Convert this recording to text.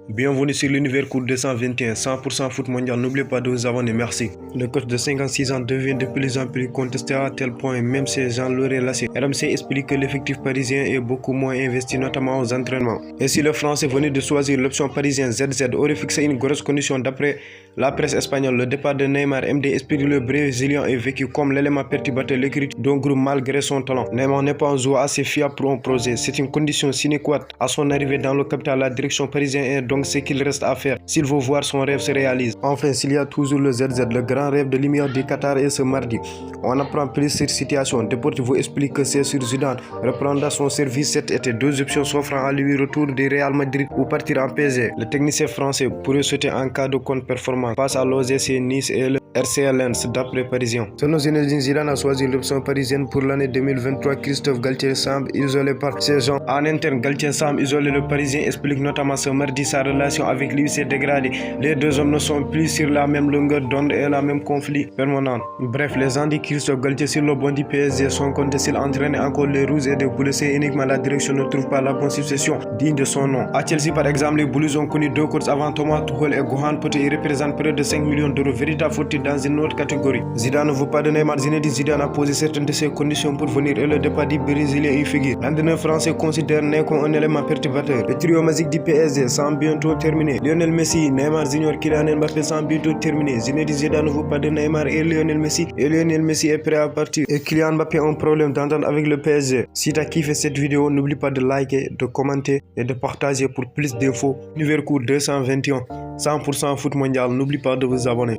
Bienvenue sur l'univers court 221, 100% foot mondial. N'oubliez pas de vous abonner, merci. Le coach de 56 ans devient de plus en plus contesté à tel point, même si Jean l'auraient lassé. RMC explique que l'effectif parisien est beaucoup moins investi, notamment aux entraînements. Et si le Français venait de choisir l'option parisienne, ZZ aurait fixé une grosse condition d'après la presse espagnole. Le départ de Neymar, MD explique le Brésilien est vécu comme l'élément perturbateur de l'écriture d'un groupe malgré son talent. Neymar n'est pas un joueur assez fiable pour un projet. C'est une condition sine qua non à son arrivée dans le capital. La direction parisienne est donc ce qu'il reste à faire s'il veut voir son rêve se réaliser. Enfin, s'il y a toujours le ZZ, le grand rêve de lumière du Qatar est ce mardi. On apprend plus sur cette situation. Deportivo explique que c'est sur Zidane reprendra son service cet été. Deux options s'offrant à lui: retour du Real Madrid ou partir en PSG. Le technicien français pourrait sauter en cas de contre-performance face à l'OGC Nice et le RC Lens d'après Parisien. Selon Zinedine Zidane a choisi l'option parisienne pour l'année 2023. Christophe Galtier semble isolé par ses gens. En interne, Galtier semble isolé. Le Parisien explique notamment ce mardi sa relation avec lui s'est dégradée. Les deux hommes ne sont plus sur la même longueur d'onde et la même conflit permanent. Bref, les gens de Christophe Galtier sur le banc du PSG sont comptés. S'il entraîne encore les Rouges et des blessés uniquement, la direction ne trouve pas la bonne succession digne de son nom. À Chelsea par exemple, les Blues ont connu deux coachs avant Thomas Tuchel et Graham Potter. Ils représentent près de 5 millions d'euros. Véritable faute dans une autre catégorie. Zidane ne veut pas de Neymar. Zinedine Zidane a posé certaines de ses conditions pour venir et le départ du Brésilien y figure. L'entraîneur français considère Neymar comme un élément perturbateur. Le trio magique du PSG semble bientôt terminé. Lionel Messi, Neymar Junior, Kylian Mbappé semble bientôt terminé. Zinedine Zidane ne veut pas de Neymar et Lionel Messi. Et Lionel Messi est prêt à partir. Et Kylian Mbappé a un problème d'entente avec le PSG. Si tu as kiffé cette vidéo, n'oublie pas de liker, de commenter et de partager pour plus d'infos. Univers court 221, 100% foot mondial. N'oublie pas de vous abonner.